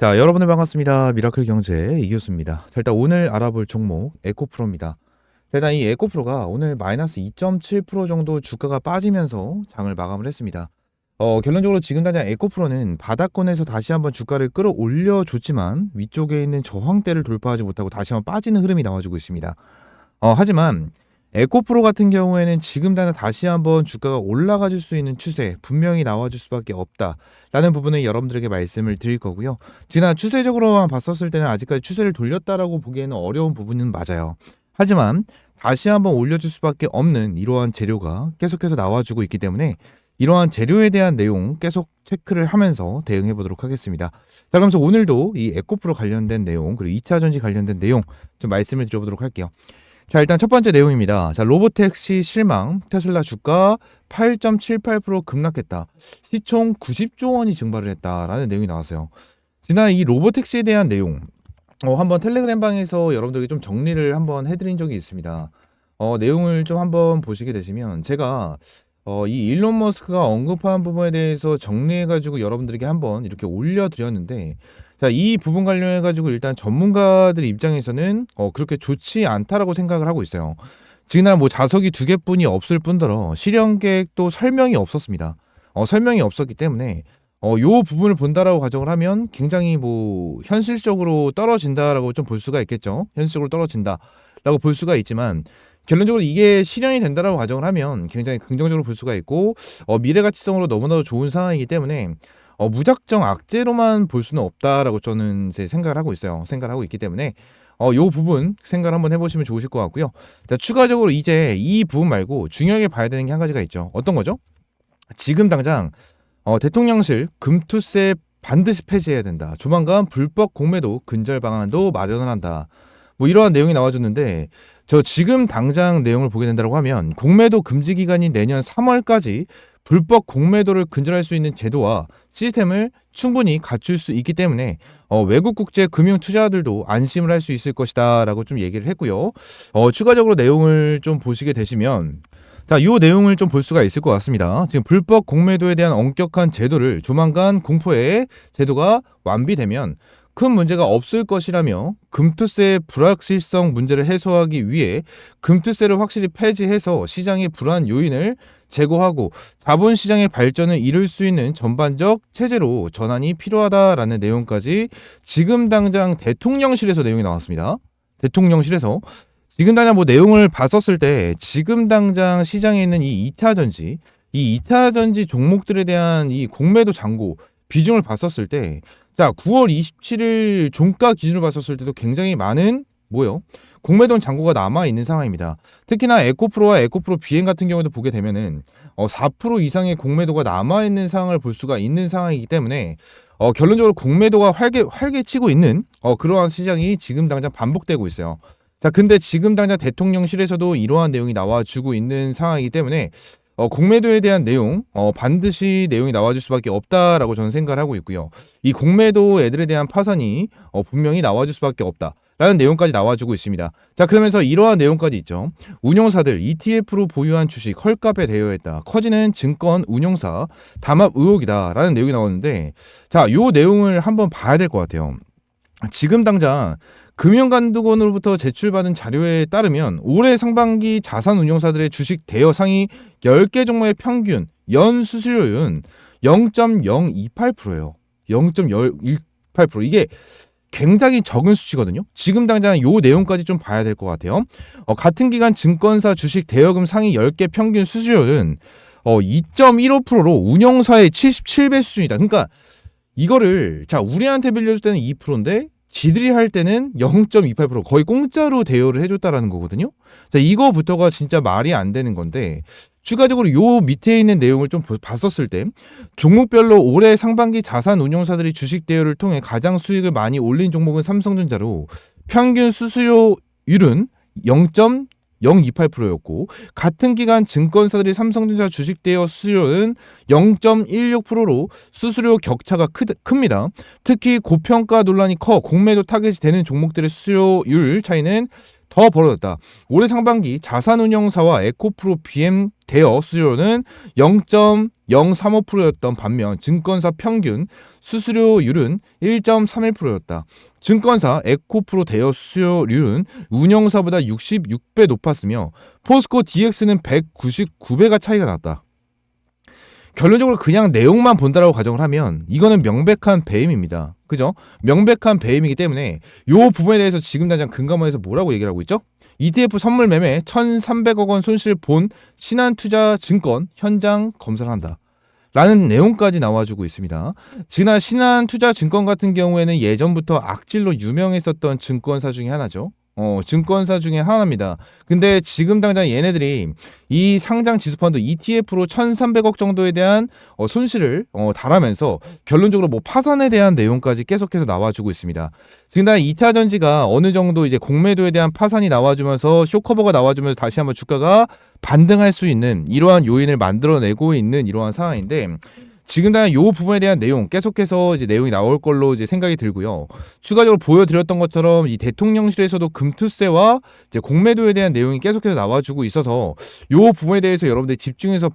자, 여러분들 반갑습니다. 미라클 경제 이교수입니다. 자, 일단 오늘 알아볼 종목 에코프로입니다. 자, 일단 이 에코프로가 오늘 마이너스 2.7% 정도 주가가 빠지면서 장을 마감을 했습니다. 결론적으로 지금 당장 에코프로는 바닥권에서 다시 한번 주가를 끌어올려 줬지만 위쪽에 있는 저항대를 돌파하지 못하고 다시 한번 빠지는 흐름이 나와주고 있습니다. 하지만 에코프로 같은 경우에는 지금 당장 다시 한번 주가가 올라가줄 수 있는 추세 분명히 나와줄 수밖에 없다라는 부분을 여러분들에게 말씀을 드릴 거고요. 지난 추세적으로만 봤었을 때는 아직까지 추세를 돌렸다라고 보기에는 어려운 부분은 맞아요. 하지만 다시 한번 올려줄 수밖에 없는 이러한 재료가 계속해서 나와주고 있기 때문에 이러한 재료에 대한 내용 계속 체크를 하면서 대응해 보도록 하겠습니다. 자, 그러면서 오늘도 이 에코프로 관련된 내용 그리고 2차전지 관련된 내용 좀 말씀을 드려보도록 할게요. 자, 일단 첫 번째 내용입니다. 자, 로보택시 실망, 테슬라 주가 8.78% 급락했다. 시총 90조 원이 증발을 했다라는 내용이 나왔어요. 지난 이 로보택시에 대한 내용 한번 텔레그램 방에서 여러분들에게 좀 정리를 한번 해드린 적이 있습니다. 내용을 좀 한번 보시게 되시면 제가 이 일론 머스크가 언급한 부분에 대해서 정리해가지고 여러분들에게 한번 이렇게 올려드렸는데, 자, 이 부분 관련해가지고 일단 전문가들 입장에서는 그렇게 좋지 않다라고 생각을 하고 있어요. 지난 뭐 자석이 2개뿐이 없을 뿐더러 실현 계획도 설명이 없었습니다. 설명이 없었기 때문에 요 부분을 본다라고 가정을 하면 굉장히 뭐 현실적으로 떨어진다라고 좀 볼 수가 있겠죠. 현실적으로 떨어진다라고 볼 수가 있지만 결론적으로 이게 실현이 된다라고 가정을 하면 굉장히 긍정적으로 볼 수가 있고 미래 가치성으로 너무나도 좋은 상황이기 때문에 무작정 악재로만 볼 수는 없다라고 저는 제 생각을 하고 있어요. 생각을 하고 있기 때문에 요 부분 생각을 한번 해보시면 좋으실 것 같고요. 자, 추가적으로 이제 이 부분 말고 중요하게 봐야 되는 게 한 가지가 있죠. 어떤 거죠? 지금 당장 대통령실 금투세 반드시 폐지해야 된다. 조만간 불법 공매도 근절 방안도 마련을 한다. 뭐 이러한 내용이 나와줬는데 저 지금 당장 내용을 보게 된다고 하면 공매도 금지 기간인 내년 3월까지 불법 공매도를 근절할 수 있는 제도와 시스템을 충분히 갖출 수 있기 때문에 외국 국제 금융 투자들도 안심을 할 수 있을 것이다 라고 좀 얘기를 했고요. 추가적으로 내용을 좀 보시게 되시면 자, 이 내용을 좀 볼 수가 있을 것 같습니다. 지금 불법 공매도에 대한 엄격한 제도를 조만간 공포의 제도가 완비되면 큰 문제가 없을 것이라며 금투세의 불확실성 문제를 해소하기 위해 금투세를 확실히 폐지해서 시장의 불안 요인을 제거하고 자본시장의 발전을 이룰 수 있는 전반적 체제로 전환이 필요하다라는 내용까지 지금 당장 대통령실에서 내용이 나왔습니다. 대통령실에서 지금 당장 뭐 내용을 봤었을 때 지금 당장 시장에 있는 이 2차전지 종목들에 대한 이 공매도 잔고 비중을 봤었을 때 자, 9월 27일 종가 기준으로 봤었을 때도 굉장히 많은 공매도 잔고가 남아 있는 상황입니다. 특히나 에코프로와 에코프로 비행 같은 경우도 보게 되면은 4% 이상의 공매도가 남아 있는 상황을 볼 수가 있는 상황이기 때문에 결론적으로 공매도가 활개치고 있는 그러한 시장이 지금 당장 반복되고 있어요. 자, 근데 지금 당장 대통령실에서도 이러한 내용이 나와주고 있는 상황이기 때문에 공매도에 대한 내용 반드시 내용이 나와줄 수밖에 없다라고 저는 생각을 하고 있고요. 이 공매도 애들에 대한 파산이 분명히 나와줄 수밖에 없다라는 내용까지 나와주고 있습니다. 자, 그러면서 이러한 내용까지 있죠. 운용사들 ETF로 보유한 주식 헐값에 대여했다. 커지는 증권 운용사 담합 의혹이다라는 내용이 나오는데 자, 요 내용을 한번 봐야 될 것 같아요. 지금 당장 금융감독원으로부터 제출받은 자료에 따르면 올해 상반기 자산운용사들의 주식 대여 상위 10개 종목의 평균 연 수수료율은 0.028%예요. 0.018%. 이게 굉장히 적은 수치거든요. 지금 당장 요 내용까지 좀 봐야 될 것 같아요. 같은 기간 증권사 주식 대여금 상위 10개 평균 수수료는 2.15%로 운용사의 77배 수준이다. 그러니까 이거를 자, 우리한테 빌려줄 때는 2%인데 지들이 할 때는 0.28% 거의 공짜로 대여를 해줬다라는 거거든요. 자, 이거부터가 진짜 말이 안 되는 건데 추가적으로 요 밑에 있는 내용을 좀 봤었을 때 종목별로 올해 상반기 자산 운용사들이 주식 대여를 통해 가장 수익을 많이 올린 종목은 삼성전자로 평균 수수료율은 0.028%였고 같은 기간 증권사들이 삼성전자 주식 대여 수수료는 0.16%로 수수료 격차가 큽니다. 특히 고평가 논란이 커 공매도 타겟이 되는 종목들의 수수료율 차이는 더 벌어졌다. 올해 상반기 자산운용사와 에코프로 BM 대여 수수료는 0.035%였던 반면 증권사 평균 수수료율은 1.31%였다. 증권사 에코프로 대여 수수료율은 운영사보다 66배 높았으며 포스코 DX는 199배가 차이가 났다. 결론적으로 그냥 내용만 본다라고 가정을 하면 이거는 명백한 배임입니다. 그죠? 명백한 배임이기 때문에 이 부분에 대해서 지금 당장 금감원에서 뭐라고 얘기를 하고 있죠? ETF 선물 매매 1,300억 원 손실 본 신한투자증권 현장 검사를 한다. 라는 내용까지 나와주고 있습니다. 지난 신한투자증권 같은 경우에는 예전부터 악질로 유명했었던 증권사 중에 하나죠. 증권사 중에 하나입니다. 근데 지금 당장 얘네들이 이 상장 지수펀드 ETF로 1,300억 정도에 대한 손실을 달하면서 결론적으로 뭐 파산에 대한 내용까지 계속해서 나와주고 있습니다. 지금 당장 2차 전지가 어느 정도 이제 공매도에 대한 파산이 나와주면서 쇼커버가 나와주면서 다시 한번 주가가 반등할 수 있는 이러한 요인을 만들어내고 있는 이러한 상황인데 지금 당장 이 부분에 대한 내용 계속해서 이제 내용이 나올 걸로 이제 생각이 들고요. 추가적으로 보여드렸던 것처럼 이 대통령실에서도 금투세와 이제 공매도에 대한 내용이 계속해서 나와주고 있어서 이 부분에 대해서 여러분들이 집중해서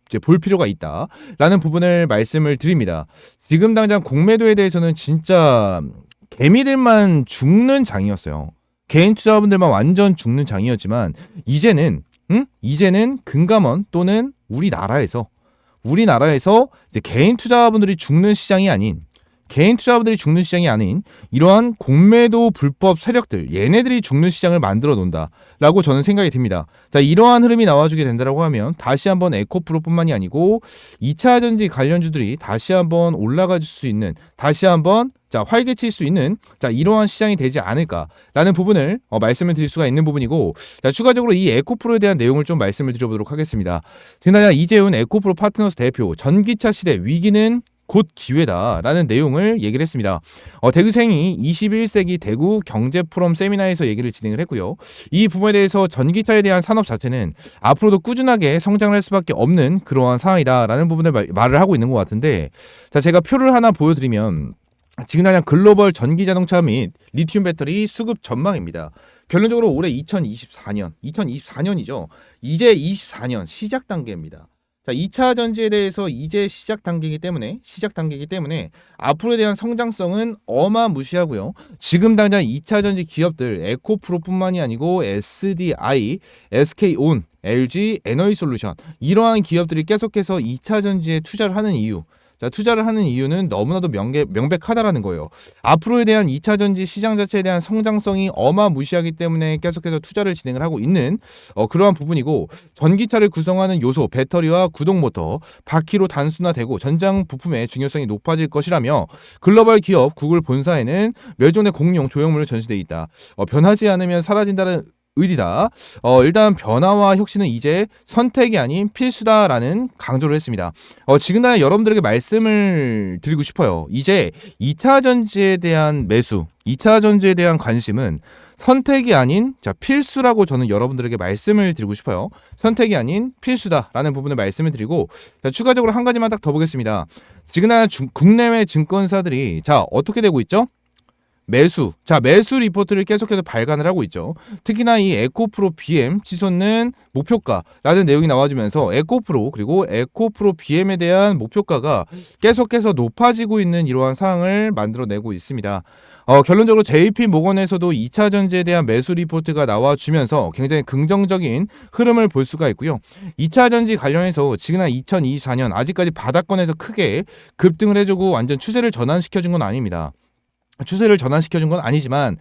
이제 볼 필요가 있다라는 부분을 말씀을 드립니다. 지금 당장 공매도에 대해서는 진짜 개미들만 죽는 장이었어요. 개인 투자자분들만 완전 죽는 장이었지만 이제는 금감원 또는 우리나라에서 이제 개인 투자자분들이 죽는 시장이 아닌 이러한 공매도 불법 세력들 얘네들이 죽는 시장을 만들어 놓는다라고 저는 생각이 듭니다. 자, 이러한 흐름이 나와주게 된다라고 하면 다시 한번 에코프로뿐만이 아니고 2차 전지 관련주들이 다시 한번 올라갈 수 있는 다시 한번 활개칠 수 있는 이러한 시장이 되지 않을까라는 부분을 말씀을 드릴 수가 있는 부분이고 추가적으로 이 에코프로에 대한 내용을 좀 말씀을 드려보도록 하겠습니다. 지난해 이재훈 에코프로 파트너스 대표 전기차 시대 위기는 곧 기회다라는 내용을 얘기를 했습니다. 대구생이 21세기 대구 경제포럼 세미나에서 얘기를 진행을 했고요. 이 부분에 대해서 전기차에 대한 산업 자체는 앞으로도 꾸준하게 성장을 할 수밖에 없는 그러한 상황이다라는 부분을 말을 하고 있는 것 같은데 제가 표를 하나 보여드리면 지금 당장 글로벌 전기자동차 및 리튬 배터리 수급 전망입니다. 결론적으로 올해 2024년이죠. 이제 24년 시작 단계입니다. 2차 전지에 대해서 이제 시작 단계이기 때문에 앞으로에 대한 성장성은 어마무시하고요. 지금 당장 2차 전지 기업들 에코프로뿐만이 아니고 SDI, SK온, LG 에너지솔루션 이러한 기업들이 계속해서 2차 전지에 투자를 하는 이유는 너무나도 명백하다라는 거예요. 앞으로에 대한 2차 전지 시장 자체에 대한 성장성이 어마무시하기 때문에 계속해서 투자를 진행을 하고 있는 그러한 부분이고 전기차를 구성하는 요소 배터리와 구동 모터, 바퀴로 단순화되고 전장 부품의 중요성이 높아질 것이라며 글로벌 기업 구글 본사에는 멸종된 공룡 조형물을 전시돼 있다. 변하지 않으면 사라진다는 의지다. 일단 변화와 혁신은 이제 선택이 아닌 필수다라는 강조를 했습니다. 지금 날 여러분들에게 말씀을 드리고 싶어요. 이제 2차 전지에 대한 매수, 2차 전지에 대한 관심은 선택이 아닌 필수라고 저는 여러분들에게 말씀을 드리고 싶어요. 선택이 아닌 필수다라는 부분을 말씀을 드리고 추가적으로 한 가지만 딱 더 보겠습니다. 지금 날 국내외 증권사들이 어떻게 되고 있죠? 매수 리포트를 계속해서 발간을 하고 있죠. 특히나 이 에코프로 BM 치솟는 목표가라는 내용이 나와주면서 에코프로 그리고 에코프로 BM에 대한 목표가가 계속해서 높아지고 있는 이러한 상황을 만들어내고 있습니다. 결론적으로 JP모건에서도 2차 전지에 대한 매수 리포트가 나와주면서 굉장히 긍정적인 흐름을 볼 수가 있고요. 2차 전지 관련해서 지금 2024년 아직까지 바닥권에서 크게 급등을 해주고 완전 추세를 전환시켜준 건 아닙니다. 추세를 전환시켜준 건 아니지만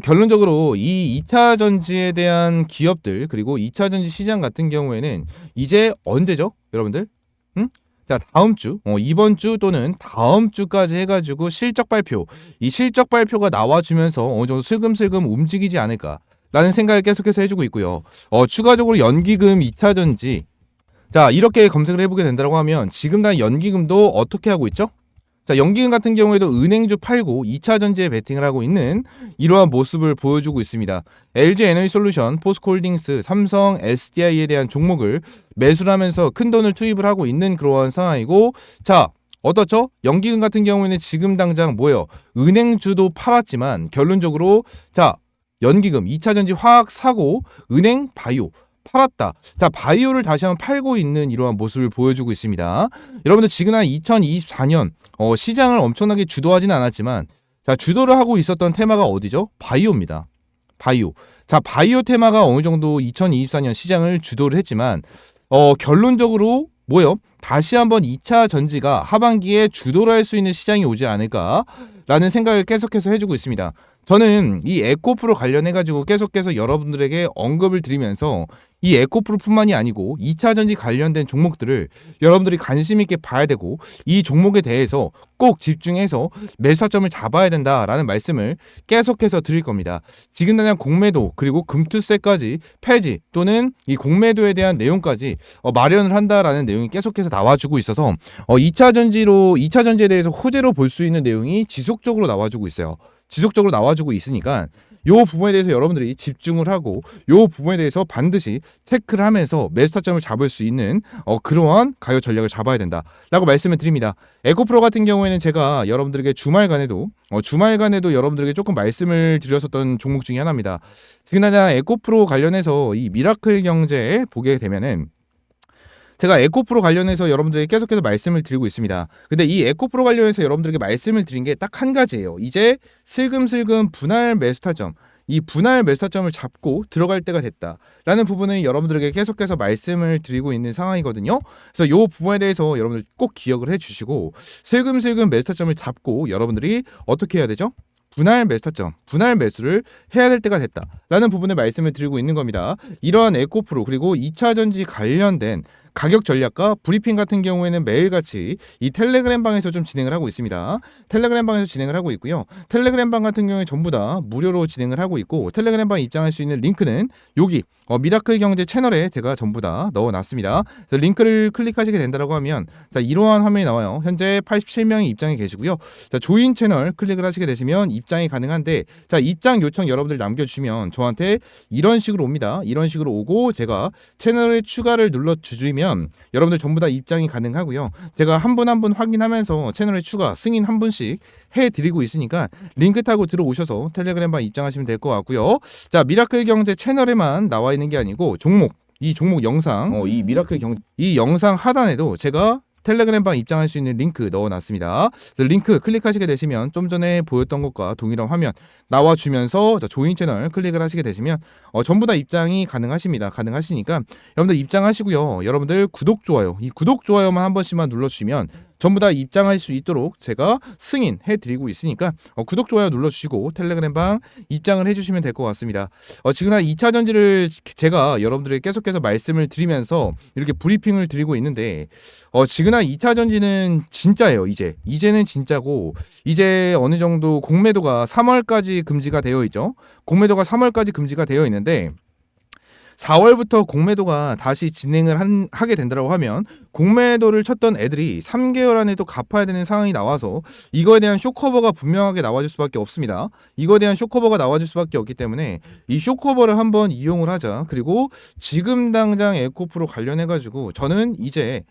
결론적으로 이 2차 전지에 대한 기업들 그리고 2차 전지 시장 같은 경우에는 이제 언제죠? 여러분들? 다음 주, 이번 주 또는 다음 주까지 해가지고 이 실적 발표가 나와주면서 어느 정도 슬금슬금 움직이지 않을까라는 생각을 계속해서 해주고 있고요. 추가적으로 연기금 2차 전지 이렇게 검색을 해보게 된다고 하면 지금 다 연기금도 어떻게 하고 있죠? 연기금 같은 경우에도 은행주 팔고 2차 전지에 베팅을 하고 있는 이러한 모습을 보여주고 있습니다. LG 에너지솔루션, 포스코홀딩스, 삼성, SDI에 대한 종목을 매수를 하면서 큰 돈을 투입을 하고 있는 그러한 상황이고 어떻죠? 연기금 같은 경우에는 지금 당장 은행주도 팔았지만 결론적으로 연기금, 2차전지, 화학, 사고, 은행, 바이오 팔았다. 자, 바이오를 다시 한번 팔고 있는 이러한 모습을 보여주고 있습니다. 여러분들 지금 한 2024년 시장을 엄청나게 주도하지는 않았지만, 자, 주도를 하고 있었던 테마가 어디죠? 바이오입니다. 바이오. 자, 바이오 테마가 어느 정도 2024년 시장을 주도를 했지만, 결론적으로 뭐요? 다시 한번 2차 전지가 하반기에 주도를 할 수 있는 시장이 오지 않을까라는 생각을 계속해서 해주고 있습니다. 저는 이 에코프로 관련해가지고 계속해서 여러분들에게 언급을 드리면서 이 에코프로뿐만이 아니고 2차 전지 관련된 종목들을 여러분들이 관심 있게 봐야 되고, 이 종목에 대해서 꼭 집중해서 매수타점을 잡아야 된다라는 말씀을 계속해서 드릴 겁니다. 지금 당장 공매도 그리고 금투세까지 폐지 또는 이 공매도에 대한 내용까지 마련을 한다라는 내용이 계속해서 나와주고 있어서 2차 전지에 대해서 호재로 볼 수 있는 내용이 지속적으로 나와주고 있어요. 지속적으로 나와주고 있으니까 요 부분에 대해서 여러분들이 집중을 하고 요 부분에 대해서 반드시 체크를 하면서 매수 타점을 잡을 수 있는 그러한 가격 전략을 잡아야 된다라고 말씀을 드립니다. 에코프로 같은 경우에는 제가 여러분들에게 주말간에도 여러분들에게 조금 말씀을 드렸었던 종목 중에 하나입니다. 지금하자 에코프로 관련해서 이 미라클 경제 보게 되면은 제가 에코프로 관련해서 여러분들에게 계속해서 말씀을 드리고 있습니다. 근데 이 에코프로 관련해서 여러분들에게 말씀을 드린 게 딱 한 가지예요. 이제 슬금슬금 분할 매수타점, 이 분할 매수타점을 잡고 들어갈 때가 됐다라는 부분을 여러분들에게 계속해서 말씀을 드리고 있는 상황이거든요. 그래서 이 부분에 대해서 여러분들 꼭 기억을 해주시고, 슬금슬금 매수타점을 잡고 여러분들이 어떻게 해야 되죠? 분할 매수타점, 분할 매수를 해야 될 때가 됐다라는 부분을 말씀을 드리고 있는 겁니다. 이러한 에코프로 그리고 2차전지 관련된 가격 전략과 브리핑 같은 경우에는 매일같이 이 텔레그램 방에서 좀 진행을 하고 있습니다. 텔레그램 방에서 진행을 하고 있고요. 텔레그램 방 같은 경우에 전부 다 무료로 진행을 하고 있고, 텔레그램 방에 입장할 수 있는 링크는 여기 미라클 경제 채널에 제가 전부 다 넣어놨습니다. 그래서 링크를 클릭하시게 된다고 하면 자, 이러한 화면이 나와요. 현재 87명이 입장해 계시고요. 자, 조인 채널 클릭을 하시게 되시면 입장이 가능한데, 자, 입장 요청 여러분들 남겨주시면 저한테 이런 식으로 옵니다. 이런 식으로 오고 제가 채널에 추가를 눌러주시면 여러분들 전부 다 입장이 가능하고요. 제가 한 분 한 분 확인하면서 채널에 추가 승인 한 분씩 해드리고 있으니까 링크 타고 들어오셔서 텔레그램방 입장하시면 될 것 같고요. 자, 미라클 경제 채널에만 나와 있는 게 아니고 이 종목 영상, 이 미라클 경제 이 영상 하단에도 제가 텔레그램방 입장할 수 있는 링크 넣어놨습니다. 링크 클릭하시게 되시면 좀 전에 보였던 것과 동일한 화면 나와주면서 조인 채널 클릭을 하시게 되시면 전부 다 입장이 가능하시니까 여러분들 입장하시고요. 여러분들 구독, 좋아요, 이 구독, 좋아요만 한 번씩만 눌러주시면 전부 다 입장할 수 있도록 제가 승인해드리고 있으니까 구독, 좋아요 눌러주시고 텔레그램방 입장을 해주시면 될 것 같습니다. 지금 2차 전지를 제가 여러분들에게 계속해서 말씀을 드리면서 이렇게 브리핑을 드리고 있는데 지금 2차 전지는 진짜예요. 이제는 진짜고, 이제 어느 정도 공매도가 3월까지 금지가 되어 있죠. 공매도가 3월까지 금지가 되어 있는데 4월부터 공매도가 다시 진행을 하게 된다고 하면 공매도를 쳤던 애들이 3개월 안에 또 갚아야 되는 상황이 나와서 이거에 대한 쇼커버가 분명하게 나와줄 수밖에 없습니다. 이거에 대한 쇼커버가 나와줄 수밖에 없기 때문에 이 쇼커버를 한번 이용을 하자. 그리고 지금 당장 에코프로 관련해가지고 저는 이제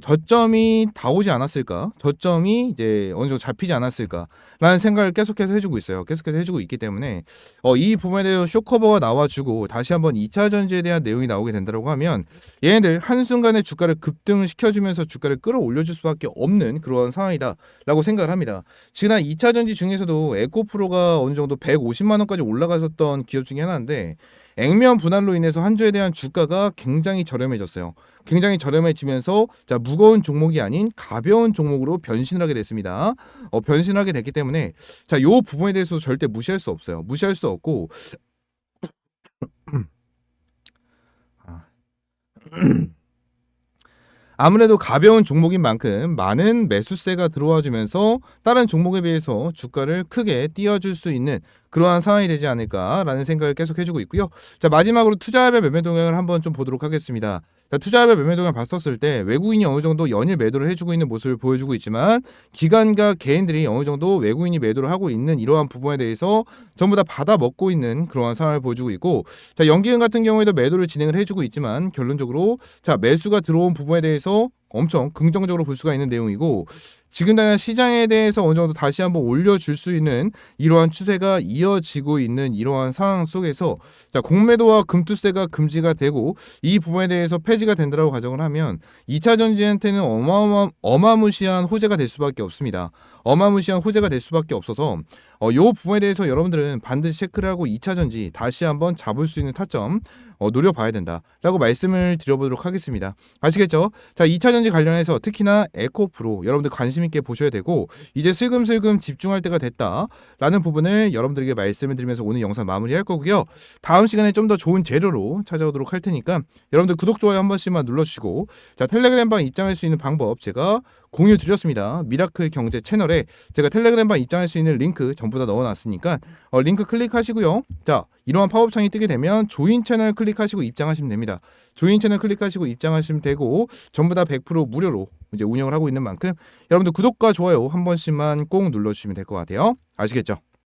저점이 다 오지 않았을까? 저점이 이제 어느 정도 잡히지 않았을까라는 생각을 계속해서 해주고 있어요. 계속해서 해주고 있기 때문에 이 부분에 대해서 쇼커버가 나와주고 다시 한번 2차 전지에 대한 내용이 나오게 된다고 하면 얘네들 한순간에 주가를 급등을 시켜주면서 주가를 끌어올려줄 수밖에 없는 그런 상황이다라고 생각을 합니다. 지난 2차 전지 중에서도 에코프로가 어느 정도 150만 원까지 올라갔었던 기업 중에 하나인데 액면 분할로 인해서 한 주에 대한 주가가 굉장히 저렴해졌어요. 굉장히 저렴해지면서 자, 무거운 종목이 아닌 가벼운 종목으로 변신을 하게 됐습니다. 변신을 하게 됐기 때문에 자, 요 부분에 대해서 절대 무시할 수 없어요. 무시할 수 없고 아무래도 가벼운 종목인 만큼 많은 매수세가 들어와 주면서 다른 종목에 비해서 주가를 크게 띄워줄 수 있는 그러한 상황이 되지 않을까라는 생각을 계속 해주고 있고요. 자, 마지막으로 투자협의 매매 동향을 한번 좀 보도록 하겠습니다. 자, 투자협의 매매 동향 봤었을 때 외국인이 어느 정도 연일 매도를 해주고 있는 모습을 보여주고 있지만 기관과 개인들이 어느 정도 외국인이 매도를 하고 있는 이러한 부분에 대해서 전부 다 받아 먹고 있는 그러한 상황을 보여주고 있고, 자, 연기금 같은 경우에도 매도를 진행을 해주고 있지만 결론적으로 자, 매수가 들어온 부분에 대해서 엄청 긍정적으로 볼 수가 있는 내용이고, 지금 당장 시장에 대해서 어느 정도 다시 한번 올려줄 수 있는 이러한 추세가 이어지고 있는 이러한 상황 속에서, 자, 공매도와 금투세가 금지가 되고 이 부분에 대해서 폐지가 된다고 가정을 하면 2차 전지한테는 어마무시한 호재가 될 수밖에 없습니다. 어마무시한 호재가 될 수밖에 없어서 요 부분에 대해서 여러분들은 반드시 체크를 하고 2차 전지 다시 한번 잡을 수 있는 타점 노려봐야 된다라고 말씀을 드려보도록 하겠습니다. 아시겠죠? 자, 2차 전지 관련해서 특히나 에코프로 여러분들 관심 있게 보셔야 되고, 이제 슬금슬금 집중할 때가 됐다라는 부분을 여러분들에게 말씀을 드리면서 오늘 영상 마무리할 거고요. 다음 시간에 좀 더 좋은 재료로 찾아오도록 할 테니까 여러분들 구독, 좋아요 한 번씩만 눌러주시고, 자, 텔레그램방 입장할 수 있는 방법 제가 공유 드렸습니다. 미라클 경제 채널에 제가 텔레그램방 입장할 수 있는 링크 전부 다 넣어놨으니까 링크 클릭하시고요. 자, 이러한 팝업 창이 뜨게 되면 조인 채널 클릭하시고 입장하시면 됩니다. 조인 채널 클릭하시고 입장하시면 되고, 전부 다 100% 무료로 이제 운영을 하고 있는 만큼 여러분들 구독과 좋아요 한 번씩만 꼭 눌러주시면 될 것 같아요. 아시겠죠?